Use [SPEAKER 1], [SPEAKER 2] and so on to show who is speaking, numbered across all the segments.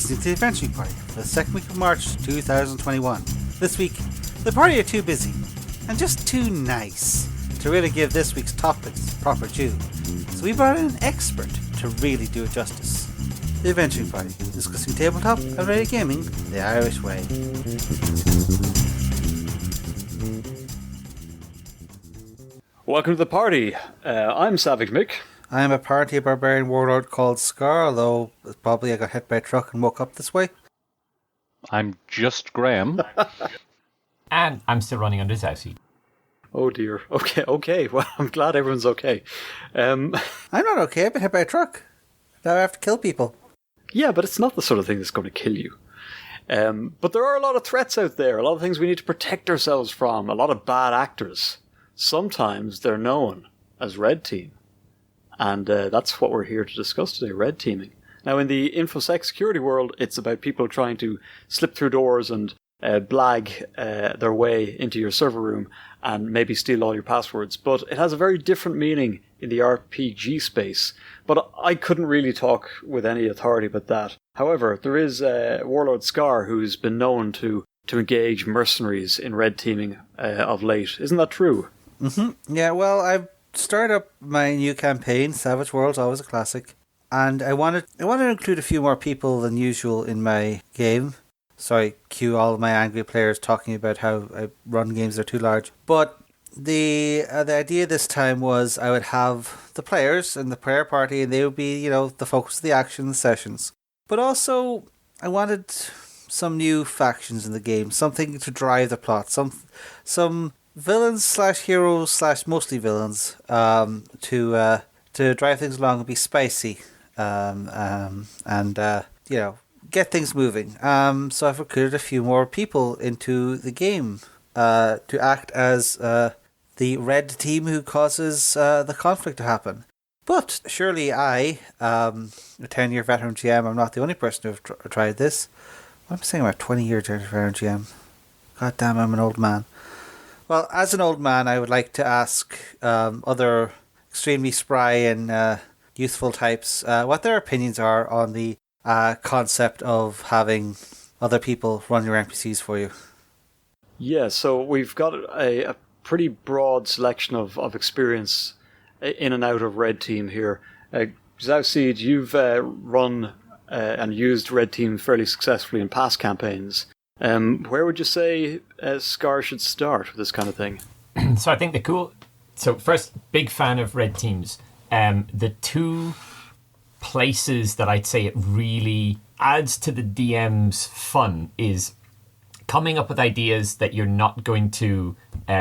[SPEAKER 1] listening to the Adventuring Party for the second week of March 2021. This week, the party are too busy and just too nice to really give this week's topics proper due, so we brought in an expert to really do it justice. The Adventuring Party, discussing tabletop and radio gaming the Irish way.
[SPEAKER 2] Welcome to the party. I'm Savage Mick.
[SPEAKER 1] I am a party barbarian warlord called Scarr, although probably I got hit by a truck and woke up this way.
[SPEAKER 3] I'm just Graham.
[SPEAKER 4] And I'm still running under Xaosseed.
[SPEAKER 2] Oh dear. Okay. Well, I'm glad everyone's okay.
[SPEAKER 1] I'm not okay. I've been hit by a truck. Now I have to kill people.
[SPEAKER 2] Yeah, but it's not the sort of thing that's going to kill you. But there are a lot of threats out there, a lot of things we need to protect ourselves from, a lot of bad actors. Sometimes they're known as red team. And that's what we're here to discuss today, red teaming. Now, in the InfoSec security world, it's about people trying to slip through doors and blag their way into your server room and maybe steal all your passwords. But it has a very different meaning in the RPG space. But I couldn't really talk with any authority about that. However, there is Warlord Scarr, who's been known to engage mercenaries in red teaming of late. Isn't that true?
[SPEAKER 1] Mm-hmm. Yeah, well, I've started up my new campaign. Savage World's always a classic. And I wanted to include a few more people than usual in my game. Sorry, cue all of my angry players talking about how I run games that are too large. But the idea this time was I would have the players and the player party, and they would be, the focus of the action sessions. But also, I wanted some new factions in the game, something to drive the plot, some villains / heroes / mostly villains to drive things along and be spicy and get things moving. So I've recruited a few more people into the game to act as the red team who causes the conflict to happen. But surely I, a 10-year veteran GM, I'm not the only person who've tried this. I'm saying I'm a 20-year veteran GM. God damn, I'm an old man. Well, as an old man, I would like to ask other extremely spry and youthful types what their opinions are on the concept of having other people run your NPCs for you.
[SPEAKER 2] Yeah, so we've got a pretty broad selection of experience in and out of Red Team here. Xaosseed, you've run and used Red Team fairly successfully in past campaigns. Where would you say Scarr should start with this kind of thing?
[SPEAKER 4] So I think So first, big fan of red teams. The two places that I'd say it really adds to the DM's fun is coming up with ideas that you're not going to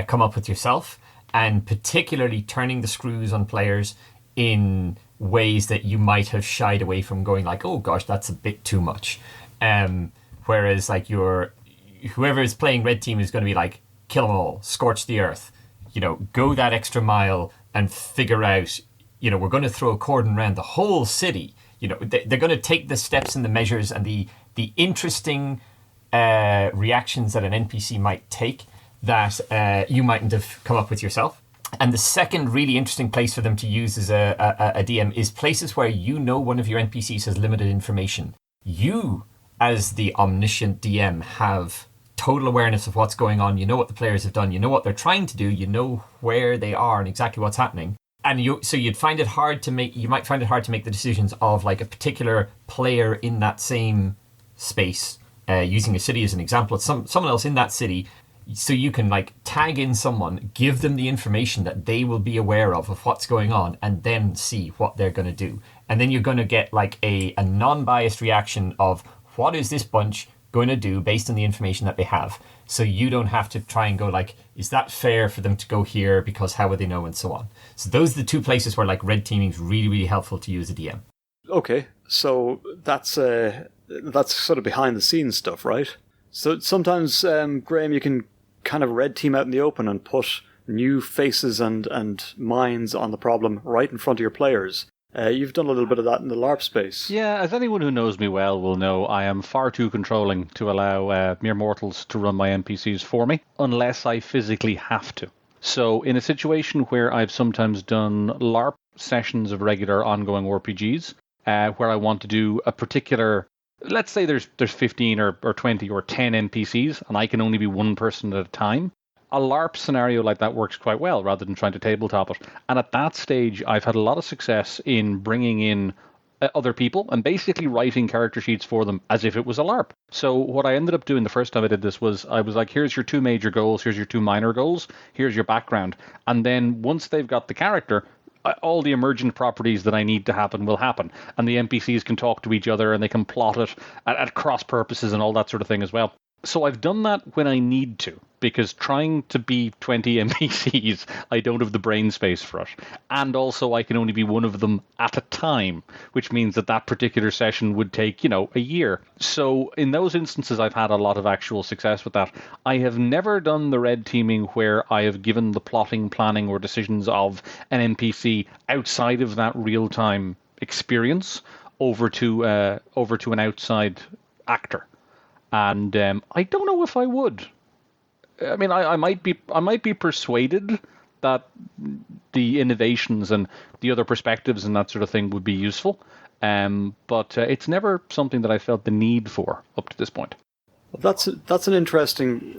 [SPEAKER 4] come up with yourself, and particularly turning the screws on players in ways that you might have shied away from, going like, oh gosh, that's a bit too much. Whereas like whoever is playing red team is going to be like, kill them all, scorch the earth, go that extra mile and figure out, we're going to throw a cordon around the whole city. They're going to take the steps and the measures and the interesting reactions that an NPC might take that you mightn't have come up with yourself. And the second really interesting place for them to use as a DM is places where one of your NPCs has limited information. You, as the omniscient DM, have total awareness of what's going on. You know what the players have done. You know what they're trying to do. You know where they are and exactly what's happening. And you might find it hard to make the decisions of like a particular player in that same space, using a city as an example. It's someone else in that city. So you can like tag in someone, give them the information that they will be aware of what's going on, and then see what they're going to do. And then you're going to get like a non-biased reaction of what is this bunch going to do based on the information that they have. So you don't have to try and go like, is that fair for them to go here because how would they know, and so on. So those are the two places where like red teaming is really, really helpful to you as a DM.
[SPEAKER 2] Okay, so that's sort of behind the scenes stuff, right? So sometimes, Graham, you can kind of red team out in the open and put new faces and minds on the problem right in front of your players. You've done a little bit of that in the LARP space.
[SPEAKER 3] Yeah, as anyone who knows me well will know, I am far too controlling to allow mere mortals to run my NPCs for me, unless I physically have to. So in a situation where I've sometimes done LARP sessions of regular ongoing RPGs, where I want to do a particular let's say there's 15 or 20 or 10 NPCs, and I can only be one person at a time. A LARP scenario like that works quite well, rather than trying to tabletop it. And at that stage, I've had a lot of success in bringing in other people and basically writing character sheets for them as if it was a LARP. So what I ended up doing the first time I did this was I was like, here's your 2 major goals, here's your 2 minor goals, here's your background. And then once they've got the character, all the emergent properties that I need to happen will happen. And the NPCs can talk to each other and they can plot it at cross purposes and all that sort of thing as well. So I've done that when I need to, because trying to be 20 NPCs, I don't have the brain space for it. And also I can only be one of them at a time, which means that particular session would take, a year. So in those instances, I've had a lot of actual success with that. I have never done the red teaming where I have given the plotting, planning, or decisions of an NPC outside of that real-time experience over to an outside actor. And I don't know if I would. I mean, I might be persuaded that the innovations and the other perspectives and that sort of thing would be useful, but it's never something that I felt the need for up to this point.
[SPEAKER 2] That's an interesting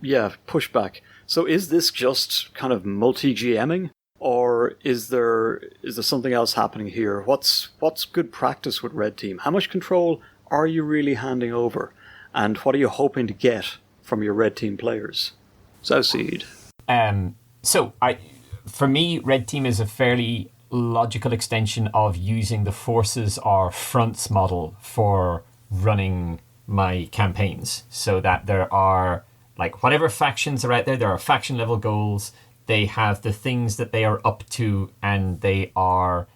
[SPEAKER 2] pushback. So is this just kind of multi-GMing, or is there something else happening here? What's good practice with Red Team? How much control are you really handing over? And what are you hoping to get from your Red Team players? Xaosseed.
[SPEAKER 4] For me, Red Team is a fairly logical extension of using the forces or fronts model for running my campaigns. So that there are, like, whatever factions are out there, there are faction level goals. They have the things that they are up to, and they are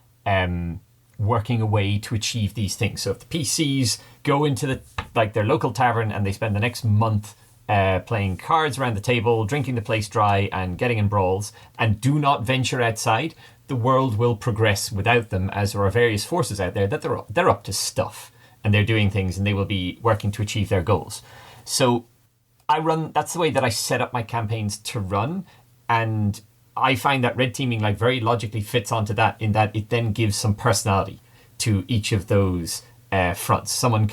[SPEAKER 4] working away to achieve these things. So if the PCs go into their local tavern and they spend the next month playing cards around the table, drinking the place dry and getting in brawls, and do not venture outside, the world will progress without them, as there are various forces out there that they're up to stuff and they're doing things and they will be working to achieve their goals. So that's the way that I set up my campaigns to run, and I find that red teaming very logically fits onto that, in that it then gives some personality to each of those fronts. Someone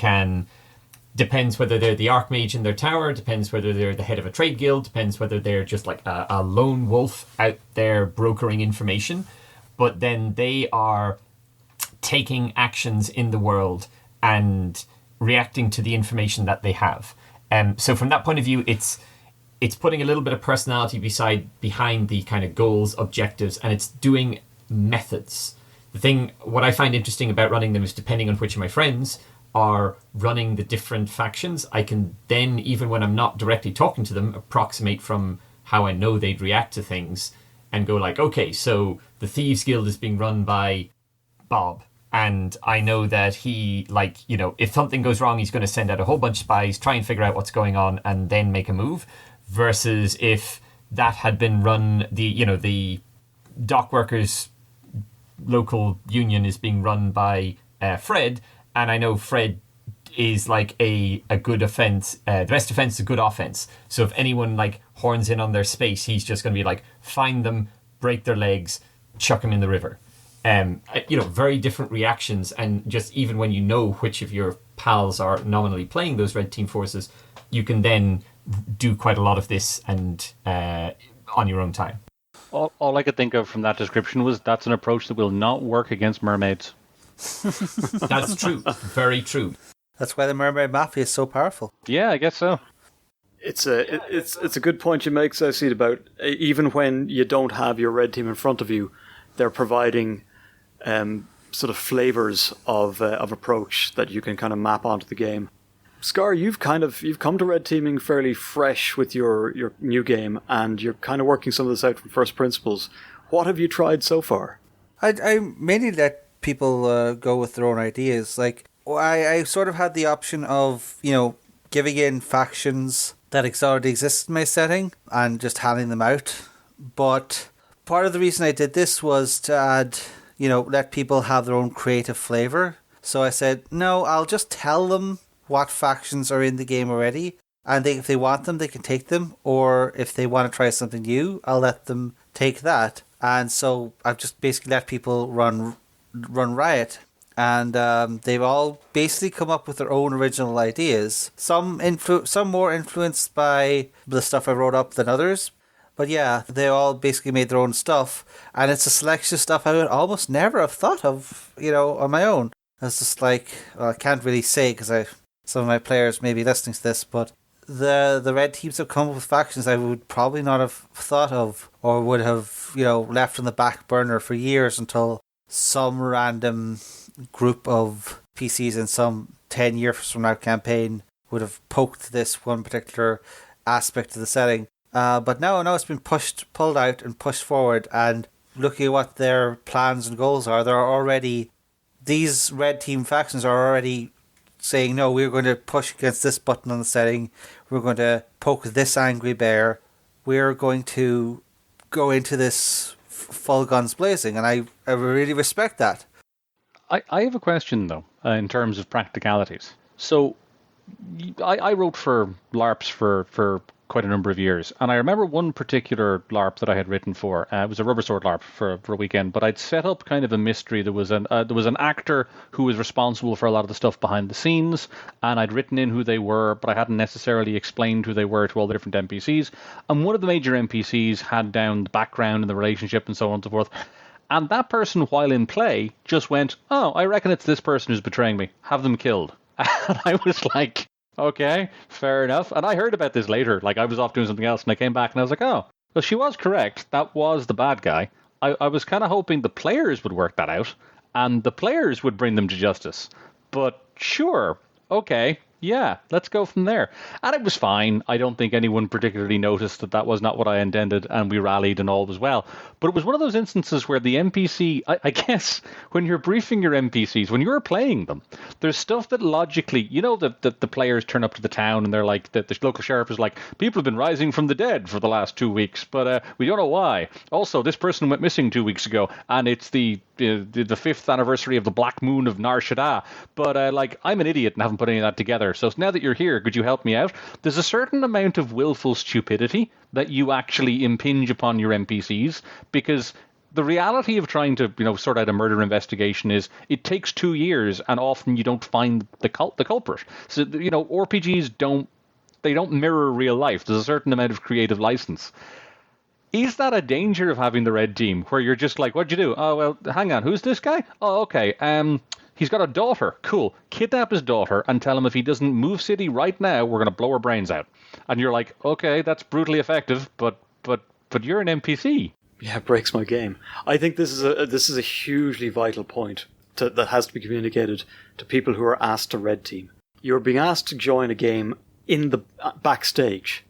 [SPEAKER 4] depends whether they're the Archmage in their tower, depends whether they're the head of a trade guild, depends whether they're just like a lone wolf out there brokering information, but then they are taking actions in the world and reacting to the information that they have. So from that point of view, it's putting a little bit of personality behind the kind of goals, objectives, and it's doing methods. What I find interesting about running them is, depending on which of my friends are running the different factions, I can then, even when I'm not directly talking to them, approximate from how I know they'd react to things and go okay, so the Thieves Guild is being run by Bob. And I know that he, if something goes wrong, he's going to send out a whole bunch of spies, try and figure out what's going on, and then make a move. Versus if that had been run, the dock workers local union is being run by Fred, and I know Fred is a good offense. The best defense is a good offense. So if anyone horns in on their space, he's just going to be find them, break their legs, chuck them in the river. Very different reactions, and just even when you know which of your pals are nominally playing those red team forces, you can then do quite a lot of this and on your own time.
[SPEAKER 3] All I could think of from that description was that's an approach that will not work against mermaids.
[SPEAKER 4] That's true. Very true.
[SPEAKER 1] That's why the Mermaid Mafia is so powerful.
[SPEAKER 3] Yeah, I guess so.
[SPEAKER 2] It's a good point you make, Xaosseed, about even when you don't have your red team in front of you, they're providing sort of flavors of approach that you can kind of map onto the game. Scarr, you've come to red teaming fairly fresh with your new game, and you're kind of working some of this out from first principles. What have you tried so far?
[SPEAKER 1] I mainly let people go with their own ideas. I sort of had the option of, giving in factions that already exist in my setting and just handing them out. But part of the reason I did this was to add, let people have their own creative flavor. So I said, no, I'll just tell them what factions are in the game already, and if they want them, they can take them, or if they want to try something new, I'll let them take that. And so I've just basically let people run riot. and they've all basically come up with their own original ideas. Some more influenced by the stuff I wrote up than others. But yeah, they all basically made their own stuff, and it's a selection of stuff I would almost never have thought of, on my own. It's just like, well, I can't really say because some of my players may be listening to this, but the red teams have come up with factions I would probably not have thought of, or would have, left on the back burner for years until some random group of PCs in some 10 years from now campaign would have poked this one particular aspect of the setting. But now it's been pulled out and pushed forward, and looking at what their plans and goals are, these red team factions are already saying, no, we're going to push against this button on the setting, we're going to poke this angry bear, we're going to go into this full guns blazing, and I really respect that.
[SPEAKER 3] I have a question, though, in terms of practicalities. So, I wrote for LARPs for quite a number of years, and I remember one particular LARP that I had written for. It was a rubber sword LARP for a weekend, but I'd set up kind of a mystery. There was an actor who was responsible for a lot of the stuff behind the scenes, and I'd written in who they were, but I hadn't necessarily explained who they were to all the different NPCs. And one of the major NPCs had down the background and the relationship and so on and so forth. And that person, while in play, just went, "Oh, I reckon it's this person who's betraying me. Have them killed." And I was like, okay, fair enough. And I heard about this later. Like, I was off doing something else, and I came back, and I was like, oh, well, she was correct. That was the bad guy. I was kind of hoping the players would work that out, and the players would bring them to justice. But sure, okay, yeah, let's go from there. And it was fine. I don't think anyone particularly noticed that was not what I intended, and we rallied and all was well. But it was one of those instances where the NPC, I guess, when you're briefing your NPCs, when you're playing them, there's stuff that logically, that the players turn up to the town and they're like, the local sheriff is like, people have been rising from the dead for the last 2 weeks, but we don't know why. Also, this person went missing 2 weeks ago, and it's the 5th anniversary of the Black Moon of Nar Shaddaa. But I'm an idiot and haven't put any of that together. So now that you're here, could you help me out? There's a certain amount of willful stupidity that you actually impinge upon your NPCs, because the reality of trying to sort out a murder investigation is it takes 2 years, and often you don't find the culprit. So RPGs don't mirror real life. There's a certain amount of creative license. Is that a danger of having the red team, where you're just like, what'd you do? Oh, well, hang on, who's this guy? Oh, okay, he's got a daughter. Cool. Kidnap his daughter and tell him if he doesn't move city right now, we're going to blow her brains out. And you're like, okay, that's brutally effective, but you're an NPC.
[SPEAKER 2] Yeah, it breaks my game. I think this is a hugely vital point that has to be communicated to people who are asked to red team. You're being asked to join a game in the backstage.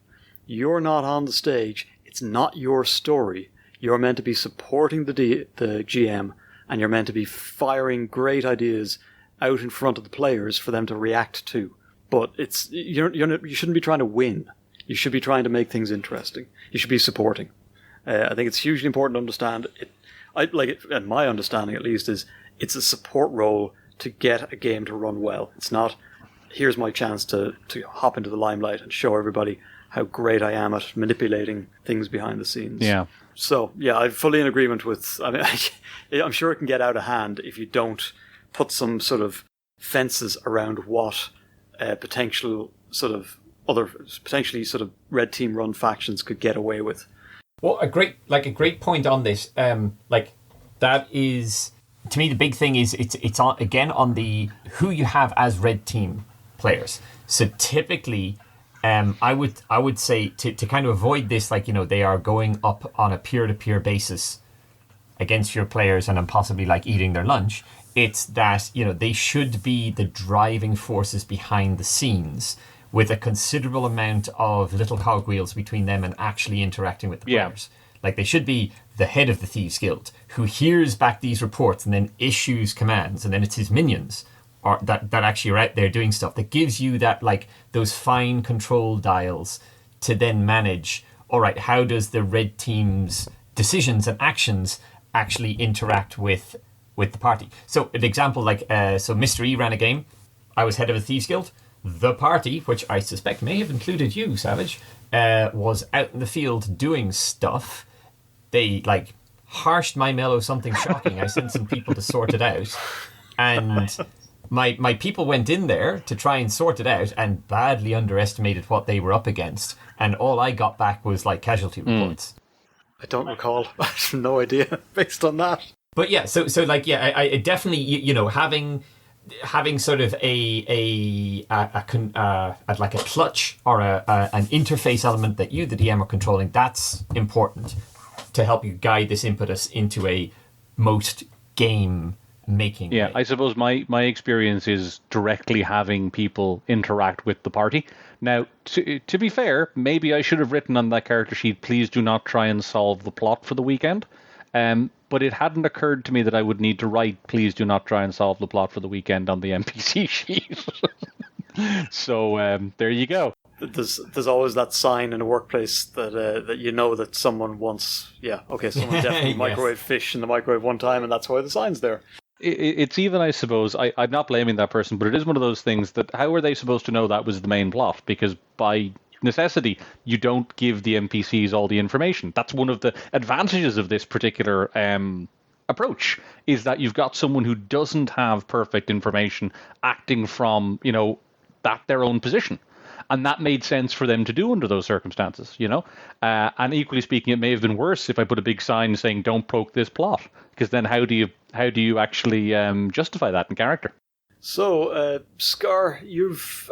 [SPEAKER 2] You're not on the stage. It's not your story. You're meant to be supporting the GM, and you're meant to be firing great ideas out in front of the players for them to react to. But you shouldn't be trying to win. You should be trying to make things interesting. You should be supporting. I think it's hugely important to understand it. And my understanding at least is it's a support role to get a game to run well. It's not, here's my chance to hop into the limelight and show everybody how great I am at manipulating things behind the scenes. Yeah. So, yeah, I'm fully in agreement with... I mean, I'm sure it can get out of hand if you don't put some sort of fences around what potentially sort of red team run factions could get away with.
[SPEAKER 4] Well, a great point on this. That is, to me, the big thing is it's on again on the who you have as red team players. So typically, I would say to kind of avoid this, they are going up on a peer-to-peer basis against your players and then possibly eating their lunch. It's that they should be the driving forces behind the scenes, with a considerable amount of little cogwheels between them and actually interacting with the players. They should be the head of the Thieves Guild, who hears back these reports and then issues commands, and then it's his minions that actually are out there doing stuff. That gives you that those fine control dials to then manage, all right, how does the red team's decisions and actions actually interact with the party? So an example, so Mr. E ran a game. I was head of a Thieves Guild. The party, which I suspect may have included you, Savage, was out in the field doing stuff. They harshed my mellow something shocking. I sent some people to sort it out. And my people went in there to try and sort it out and badly underestimated what they were up against. And all I got back was like casualty reports.
[SPEAKER 2] I don't recall. I have no idea based on that.
[SPEAKER 4] But yeah, so like, yeah, I definitely, you know, having sort of a clutch or an interface element that you, the DM, are controlling, that's important to help you guide this impetus into a most game making.
[SPEAKER 3] Yeah,
[SPEAKER 4] way.
[SPEAKER 3] I suppose my experience is directly having people interact with the party. Now, to be fair, maybe I should have written on that character sheet, please do not try and solve the plot for the weekend. But it hadn't occurred to me that I would need to write, please do not try and solve the plot for the weekend on the NPC sheet. So there you go.
[SPEAKER 2] There's always that sign in a workplace that you know that someone wants, someone definitely
[SPEAKER 4] Yes.
[SPEAKER 2] microwaved fish in the microwave one time, and that's why the sign's there.
[SPEAKER 3] It's even, I suppose, I'm not blaming that person, but it is one of those things that how are they supposed to know that was the main plot? Because by necessity, you don't give the NPCs all the information. That's one of the advantages of this particular approach, is that you've got someone who doesn't have perfect information acting from, that their own position. And that made sense for them to do under those circumstances, And equally speaking, it may have been worse if I put a big sign saying "Don't poke this plot," because then how do you actually justify that in character?
[SPEAKER 2] So, Scarr, you've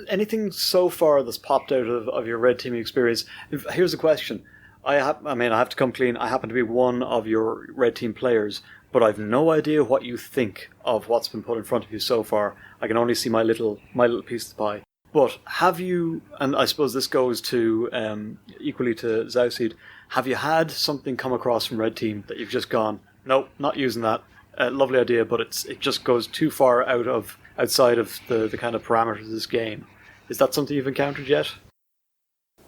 [SPEAKER 2] anything so far that's popped out of your red teaming experience? Here's a question: I have to come clean. I happen to be one of your red team players, but I've no idea what you think of what's been put in front of you so far. I can only see my little piece of the pie. But have you, and I suppose this goes to equally to Xaosseed, have you had something come across from Red Team that you've just gone, nope, not using that, lovely idea, but it just goes too far outside of the kind of parameters of this game? Is that something you've encountered yet?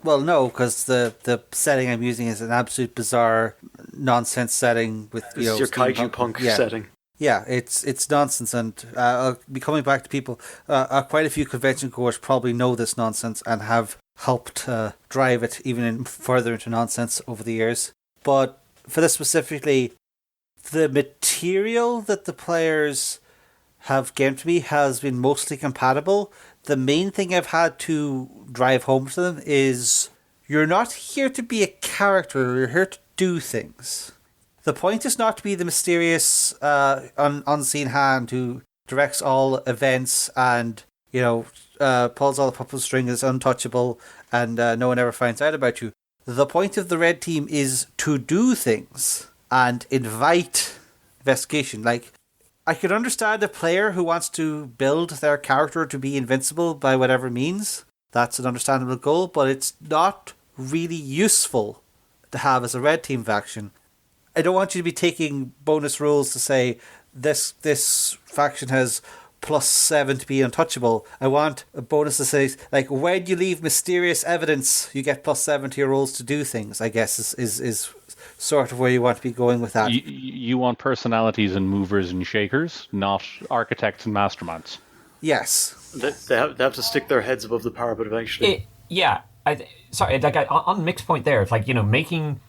[SPEAKER 1] Well, no, because the setting I'm using is an absolute bizarre nonsense setting with
[SPEAKER 2] This is your kaiju punk setting.
[SPEAKER 1] Yeah, it's nonsense, and I'll be coming back to people. Quite a few convention goers probably know this nonsense and have helped drive it even further into nonsense over the years. But for this specifically, the material that the players have given to me has been mostly compatible. The main thing I've had to drive home to them is you're not here to be a character, you're here to do things. The point is not to be the mysterious, unseen hand who directs all events and, pulls all the puppet string, is untouchable, and no one ever finds out about you. The point of the red team is to do things and invite investigation. Like, I could understand a player who wants to build their character to be invincible by whatever means. That's an understandable goal, but it's not really useful to have as a red team faction. I don't want you to be taking bonus rules to say this faction has +7 to be untouchable. I want a bonus that says, like, when you leave mysterious evidence, you get +7 to your rolls to do things, I guess is sort of where you want to be going with that.
[SPEAKER 3] You want personalities and movers and shakers, not architects and masterminds.
[SPEAKER 1] Yes.
[SPEAKER 2] They have to stick their heads above the parapet eventually.
[SPEAKER 4] On Mick's point there, it's like, making...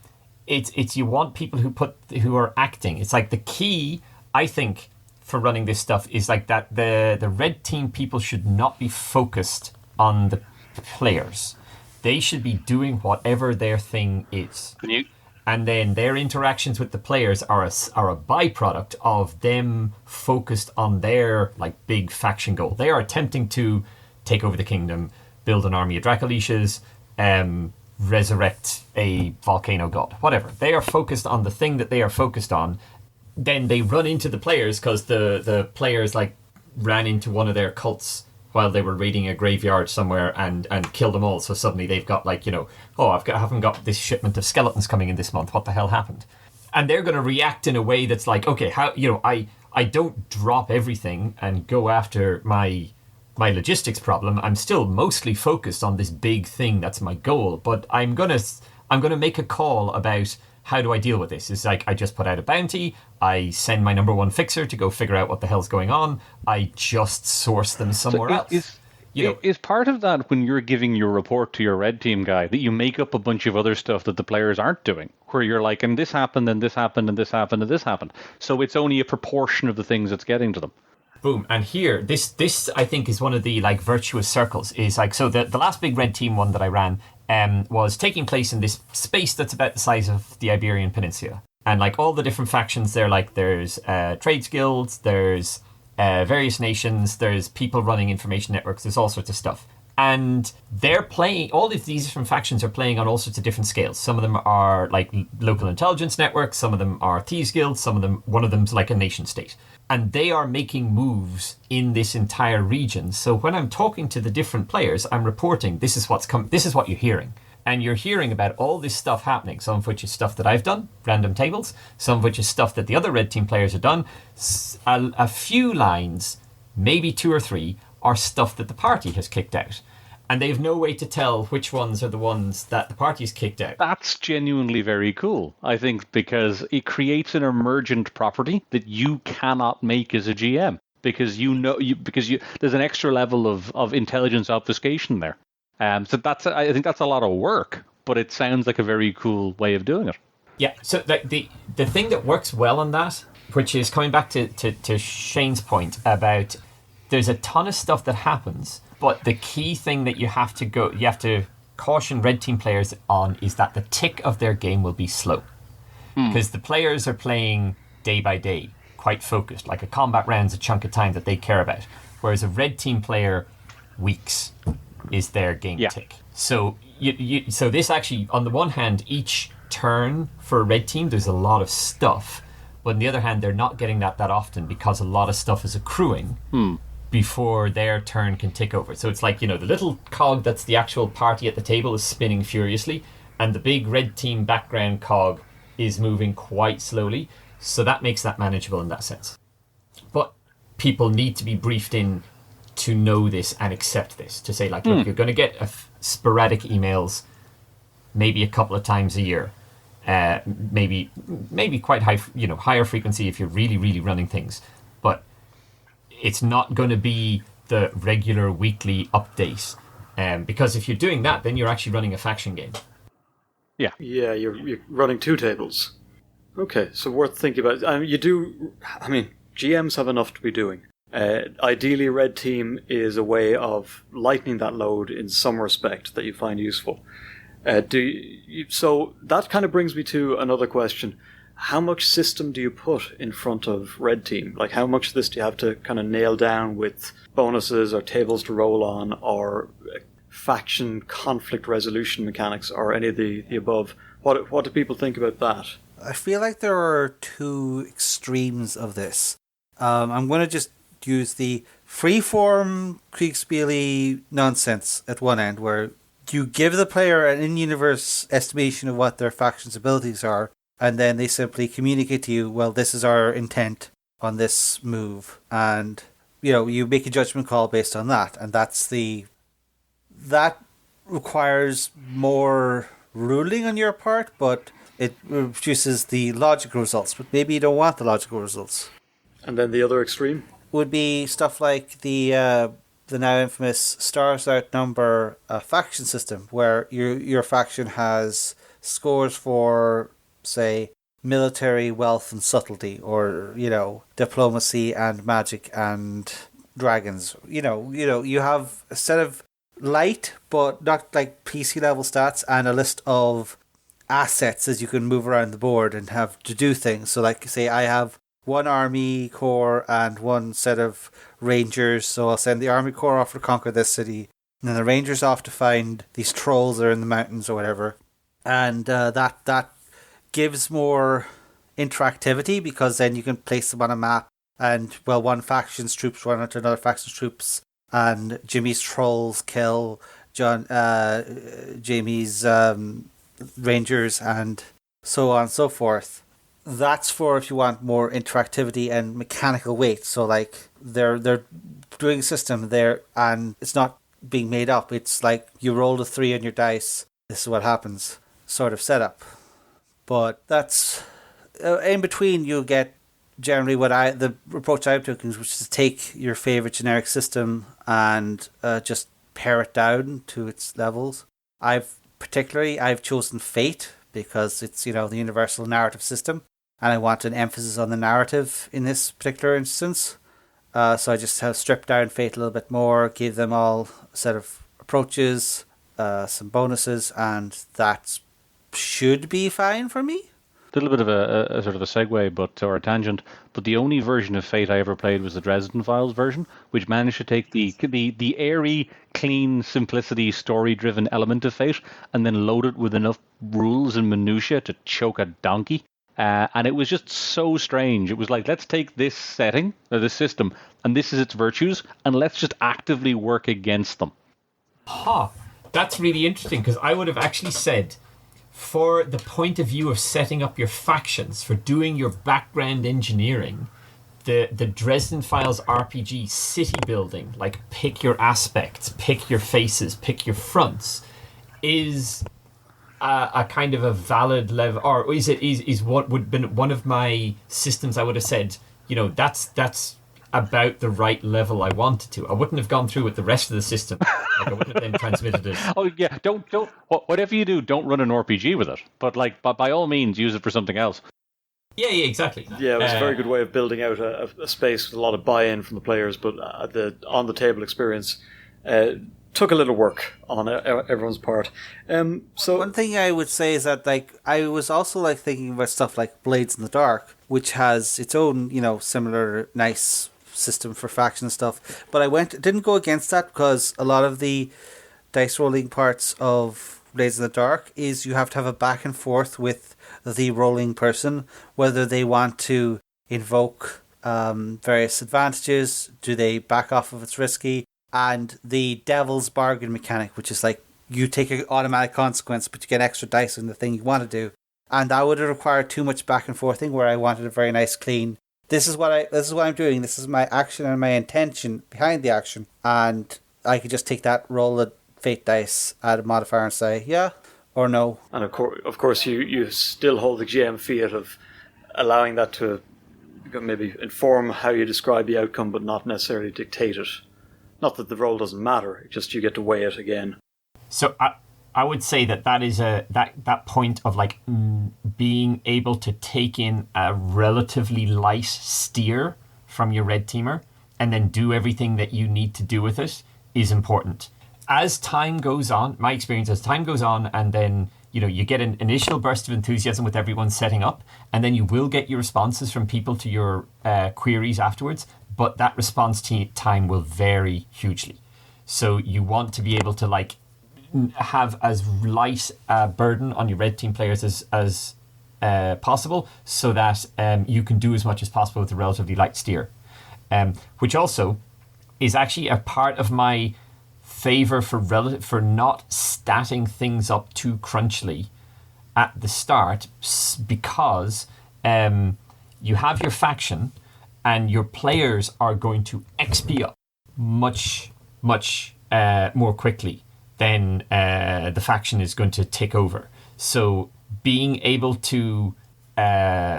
[SPEAKER 4] It's you want people who are acting. It's like the key, I think, for running this stuff is like that the red team people should not be focused on the players. They should be doing whatever their thing is. And then their interactions with the players are a byproduct of them focused on their like big faction goal. They are attempting to take over the kingdom, build an army of Dracoleches, resurrect a volcano god, whatever. They are focused on the thing that they are focused on. Then they run into the players because the players like ran into one of their cults while they were raiding a graveyard somewhere and killed them all. So suddenly they've got like, I haven't got this shipment of skeletons coming in this month. What the hell happened? And they're going to react in a way that's like, okay, how, I don't drop everything and go after my logistics problem. I'm still mostly focused on this big thing that's my goal, but I'm gonna make a call about how do I deal with this. It's like I just put out a bounty, I send my number one fixer to go figure out what the hell's going on, I just source them somewhere else.
[SPEAKER 3] Is part of that when you're giving your report to your red team guy that you make up a bunch of other stuff that the players aren't doing, where you're like, and this happened, and this happened, and this happened, and this happened. So it's only a proportion of the things that's getting to them.
[SPEAKER 4] Boom. And here, this I think is one of the like virtuous circles. Is like, so the last big red team one that I ran was taking place in this space that's about the size of the Iberian Peninsula. And like all the different factions there, like there's trades guilds, there's various nations, there's people running information networks, there's all sorts of stuff. And they're playing, all of these different factions are playing on all sorts of different scales. Some of them are like local intelligence networks, some of them are thieves guilds, one of them's like a nation state. And they are making moves in this entire region. So when I'm talking to the different players, I'm reporting, this is what you're hearing. And you're hearing about all this stuff happening, some of which is stuff that I've done, random tables, some of which is stuff that the other red team players have done. A few lines, maybe 2 or 3, are stuff that the party has kicked out. And they have no way to tell which ones are the ones that the party's kicked out.
[SPEAKER 3] That's genuinely very cool, I think, because it creates an emergent property that you cannot make as a GM. Because there's an extra level of intelligence obfuscation there. So I think that's a lot of work, but it sounds like a very cool way of doing it.
[SPEAKER 4] Yeah, so the thing that works well on that, which is coming back to Shane's point about there's a ton of stuff that happens, but the key thing that you have to caution red team players on is that the tick of their game will be slow. Because the players are playing day by day, quite focused, like a combat round's a chunk of time that they care about. Whereas a red team player, weeks is their game tick. So so this actually, on the one hand, each turn for a red team, there's a lot of stuff. But on the other hand, they're not getting that often because a lot of stuff is accruing before their turn can tick over. So it's like, the little cog that's the actual party at the table is spinning furiously, and the big red team background cog is moving quite slowly. So that makes that manageable in that sense. But people need to be briefed in to know this and accept this, to say, like, look, you're going to get sporadic emails, maybe a couple of times a year, maybe quite high, higher frequency if you're really, really running things. But it's not going to be the regular weekly update, because if you're doing that, then you're actually running a faction game.
[SPEAKER 2] Yeah, you're running 2 tables. Okay, so worth thinking about. GMs have enough to be doing. Ideally, red team is a way of lightening that load in some respect that you find useful. So that kind of brings me to another question. How much system do you put in front of red team? Like, how much of this do you have to kind of nail down with bonuses or tables to roll on or faction conflict resolution mechanics or any of the above? What do people think about that?
[SPEAKER 1] I feel like there are 2 extremes of this. I'm going to just use the freeform Kriegsspiele nonsense at one end, where you give the player an in-universe estimation of what their faction's abilities are, and then they simply communicate to you, well, this is our intent on this move, and you make a judgment call based on that, and that requires more ruling on your part, but it produces the logical results. But maybe you don't want the logical results.
[SPEAKER 2] And then the other extreme
[SPEAKER 1] would be stuff like the now infamous stars outnumber faction system, where your faction has scores for, say, military, wealth and subtlety, or diplomacy and magic and dragons. You have a set of light but not like PC level stats and a list of assets as you can move around the board and have to do things. So like, say I have 1 army corps and 1 set of rangers, so I'll send the army corps off to conquer this city, and then the rangers off to find these trolls that are in the mountains or whatever. And that gives more interactivity, because then you can place them on a map, and one faction's troops run into another faction's troops, and Jimmy's trolls kill Jamie's rangers, and so on and so forth. That's for if you want more interactivity and mechanical weight. So like they're doing a system there, and it's not being made up. It's like you roll a 3 on your dice. This is what happens, sort of setup. But that's in between. You'll get generally the approach I've taken, which is to take your favorite generic system and just pare it down to its levels. I've chosen Fate because it's, the universal narrative system, and I want an emphasis on the narrative in this particular instance. So I just have stripped down Fate a little bit more, gave them all a set of approaches, some bonuses, and that should be fine for me.
[SPEAKER 3] A little bit of a sort of a segue, or a tangent. But the only version of Fate I ever played was the Dresden Files version, which managed to take the airy, clean, simplicity, story-driven element of Fate, and then load it with enough rules and minutiae to choke a donkey. And it was just so strange. It was like, let's take this setting, or this system, and this is its virtues, and let's just actively work against them.
[SPEAKER 4] That's really interesting, because I would have actually said, for the point of view of setting up your factions, for doing your background engineering, the Dresden Files RPG city building, like pick your aspects, pick your faces, pick your fronts, is a kind of a valid level, or is what would have been one of my systems. I would have said, that's about the right level I wanted to. I wouldn't have gone through with the rest of the system. Like, I wouldn't have then transmitted it.
[SPEAKER 3] Oh yeah, don't whatever you do, don't run an RPG with it. But by all means, use it for something else.
[SPEAKER 4] Yeah, exactly.
[SPEAKER 2] Yeah, it was a very good way of building out a space with a lot of buy-in from the players, but the on-the-table experience took a little work on everyone's part. So
[SPEAKER 1] one thing I would say is that, I was also thinking about stuff like Blades in the Dark, which has its own, similar nice system for faction stuff. But I didn't go against that, because a lot of the dice rolling parts of Blades in the Dark is you have to have a back and forth with the rolling person, whether they want to invoke various advantages, do they back off if it's risky, and the devil's bargain mechanic, which is you take an automatic consequence, but you get extra dice on the thing you want to do. And that would have required too much back and forthing, where I wanted a very nice, clean, this is what I'm doing, this is my action and my intention behind the action, and I could just take that, roll the fate dice, add a modifier, and say yeah or no.
[SPEAKER 2] And of course, you still hold the GM fiat of allowing that to maybe inform how you describe the outcome, but not necessarily dictate it. Not that the roll doesn't matter; just you get to weigh it again.
[SPEAKER 4] So I would say that is that point of being able to take in a relatively light steer from your red teamer and then do everything that you need to do with it is important. As time goes on, my experience, as time goes on, and then you get an initial burst of enthusiasm with everyone setting up, and then you will get your responses from people to your queries afterwards, but that response time will vary hugely. So you want to be able to have as light a burden on your red team players as possible, so that you can do as much as possible with a relatively light steer, which also is actually a part of my favor for not statting things up too crunchily at the start, because you have your faction and your players are going to XP up much more quickly than the faction is going to take over. So being able to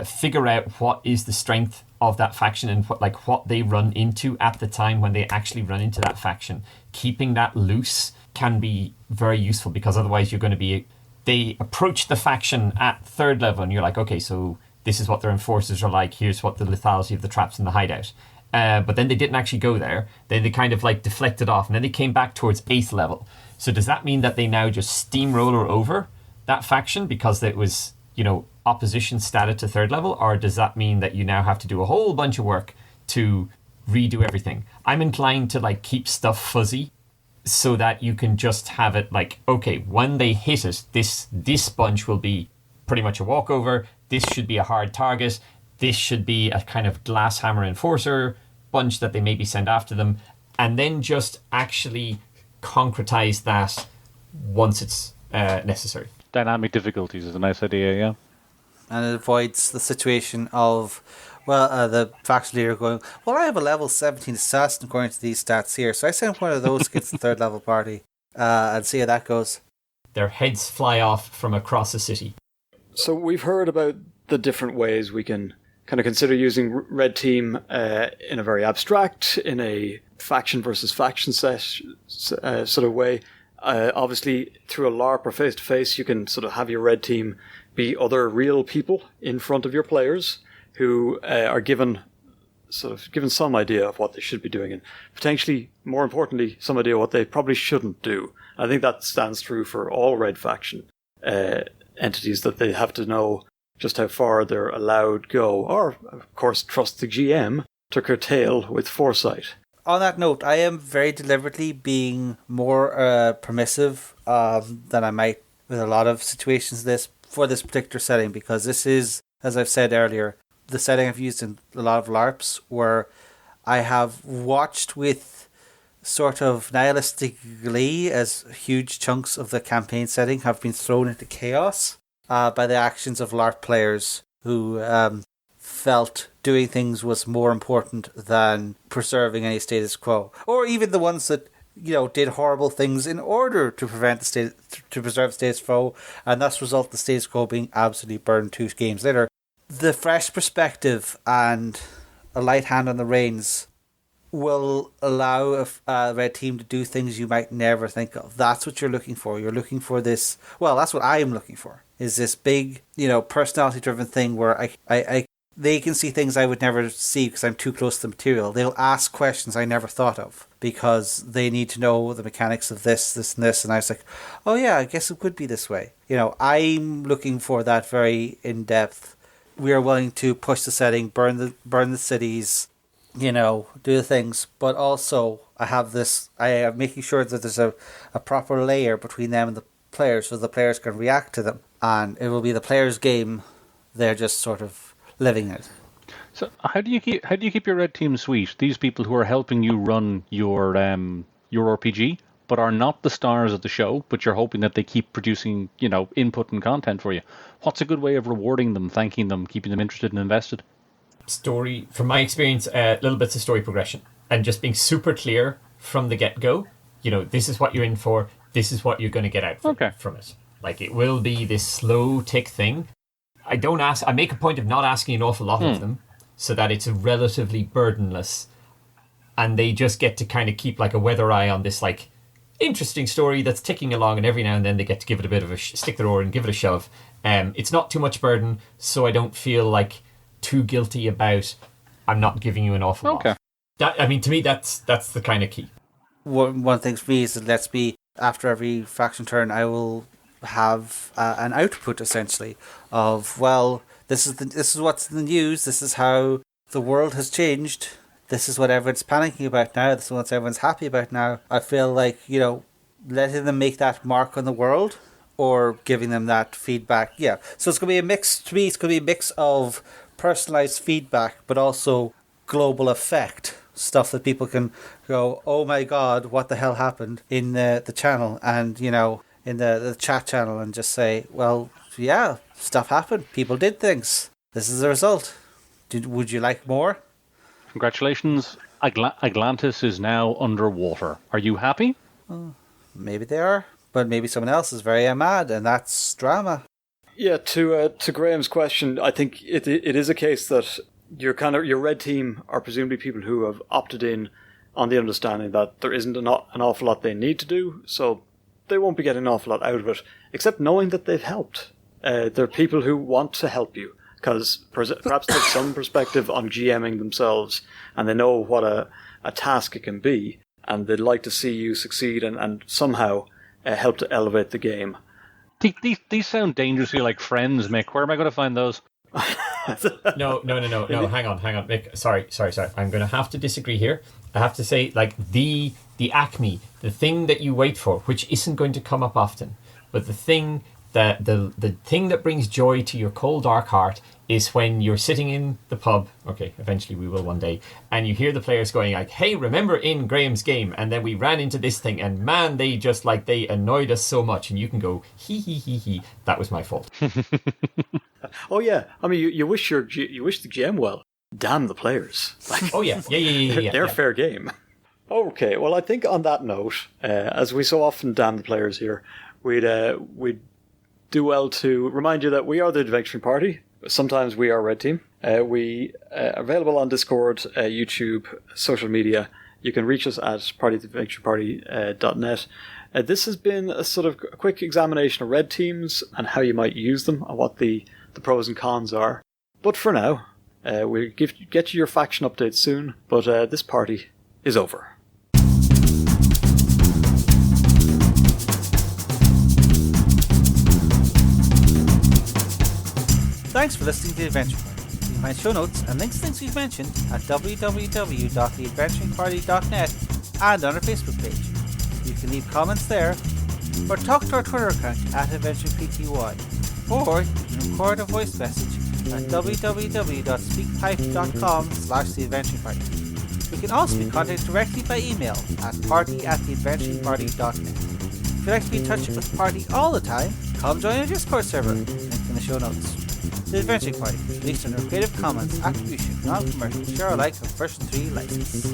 [SPEAKER 4] figure out what is the strength of that faction and what they run into at the time when they actually run into that faction, keeping that loose can be very useful, because otherwise you're going to be... They approach the faction at third level and you're like, okay, so this is what their enforcers are like, here's what the lethality of the traps in the hideout. But then they didn't actually go there. Then they kind of deflected off, and then they came back towards 8th level. So does that mean that they now just steamroller over that faction because it was, opposition statted to 3rd level? Or does that mean that you now have to do a whole bunch of work to redo everything? I'm inclined to keep stuff fuzzy so that you can just have it okay, when they hit it, this bunch will be pretty much a walkover. This should be a hard target. This should be a kind of glass hammer enforcer bunch that they maybe send after them, and then just actually concretize that once it's necessary.
[SPEAKER 3] Dynamic difficulties is a nice idea, yeah.
[SPEAKER 1] And it avoids the situation of, the faction leader going, well, I have a level 17 assassin according to these stats here, so I send one of those against the 3rd level party and see how that goes.
[SPEAKER 4] Their heads fly off from across the city.
[SPEAKER 2] So we've heard about the different ways we can kind of consider using red team in a very abstract, in a faction versus faction sort of way. Obviously, through a LARP or face-to-face, you can sort of have your red team be other real people in front of your players who are given some idea of what they should be doing, and potentially, more importantly, some idea what they probably shouldn't do. I think that stands true for all Red Faction entities, that they have to know just how far they're allowed go, or, of course, trust the GM to curtail with foresight.
[SPEAKER 1] On that note, I am very deliberately being more permissive than I might with a lot of situations for this particular setting, because this is, as I've said earlier, the setting I've used in a lot of LARPs, where I have watched with sort of nihilistic glee as huge chunks of the campaign setting have been thrown into chaos by the actions of LARP players who felt doing things was more important than preserving any status quo, or even the ones that did horrible things in order to preserve status quo, and thus result in the status quo being absolutely burned 2 games later. The fresh perspective and a light hand on the reins will allow a red team to do things you might never think of. That's what you're looking for. You're looking for this. Well, that's what I am looking for. Is this big, personality-driven thing where they can see things I would never see because I'm too close to the material. They'll ask questions I never thought of because they need to know the mechanics of this, and this. And I was like, oh yeah, I guess it could be this way. I'm looking for that very in-depth. We are willing to push the setting, burn the cities, do the things. But also, I am making sure that there's a proper layer between them and the players so the players can react to them. And it will be the players' game. They're just sort of living it.
[SPEAKER 3] So how do you keep your red team sweet? These people who are helping you run your RPG, but are not the stars of the show, but you're hoping that they keep producing, input and content for you. What's a good way of rewarding them, thanking them, keeping them interested and invested?
[SPEAKER 4] Story, from my experience, little bits of story progression, and just being super clear from the get-go. This is what you're in for. This is what you're going to get out from it. Like, it will be this slow tick thing. I make a point of not asking an awful lot of them, so that it's relatively burdenless, and they just get to kind of keep like a weather eye on this like interesting story that's ticking along, and every now and then they get to give it a bit of a stick the oar and give it a shove. It's not too much burden, so I don't feel like too guilty about I'm not giving you an awful lot. To me, that's the kind of key.
[SPEAKER 1] One thing for me is that after every faction turn, I will have an output essentially of, well, this is what's in the news. This is how the world has changed. This is what everyone's panicking about now. This is what everyone's happy about now. I feel like, letting them make that mark on the world or giving them that feedback. Yeah. So it's going to be a mix. To me, it's going to be a mix of personalized feedback, but also global effect. Stuff that people can go, oh my God, what the hell happened in the channel and, in the chat channel, and just say, well, yeah, stuff happened. People did things. This is the result. Would you like more?
[SPEAKER 3] Congratulations. Atlantis is now underwater. Are you happy?
[SPEAKER 1] Maybe they are, but maybe someone else is very mad, and that's drama.
[SPEAKER 2] Yeah, to Graham's question, I think it is a case that your red team are presumably people who have opted in on the understanding that there isn't an awful lot they need to do, so they won't be getting an awful lot out of it, except knowing that they've helped. They're people who want to help you, because perhaps they have some perspective on GMing themselves, and they know what a task it can be, and they'd like to see you succeed and somehow help to elevate the game.
[SPEAKER 3] These sound dangerously like friends, Mick. Where am I going to find those?
[SPEAKER 4] No. Hang on, Mick. Sorry. I'm going to have to disagree here. I have to say, like, the acme, the thing that you wait for, which isn't going to come up often, but the thing that brings joy to your cold, dark heart is when you're sitting in the pub. Okay, eventually we will one day, and you hear the players going like, "Hey, remember in Graham's game? And then we ran into this thing, and man, they annoyed us so much." And you can go, "He, that was my fault."
[SPEAKER 2] Oh yeah, I mean, you wish the GM well. Damn the players!
[SPEAKER 4] Oh yeah.
[SPEAKER 2] They're fair game. Okay, well, I think on that note, as we so often damn the players here, we'd do well to remind you that we are the Adventuring Party. Sometimes we are Red Team. We are available on Discord, YouTube, social media. You can reach us at partyadventureparty.net. This has been a sort of quick examination of red teams and how you might use them and what the pros and cons are. But for now, we'll get you your faction update soon, but this party is over.
[SPEAKER 1] Thanks for listening to the Adventure Party. You can find show notes and links to things we've mentioned at www.theadventuringparty.net and on our Facebook page. You can leave comments there, or talk to our Twitter account at AdventuringPTY, or you can record a voice message at www.speakpipe.com/theadventuringparty. We can also be contacted directly by email at party@theadventuringparty.net. If you'd like to be in touch with the party all the time, come join our Discord server, link in the show notes. The Adventuring Party, released under Creative Commons Attribution Non-Commercial Share Alike of version 3 license.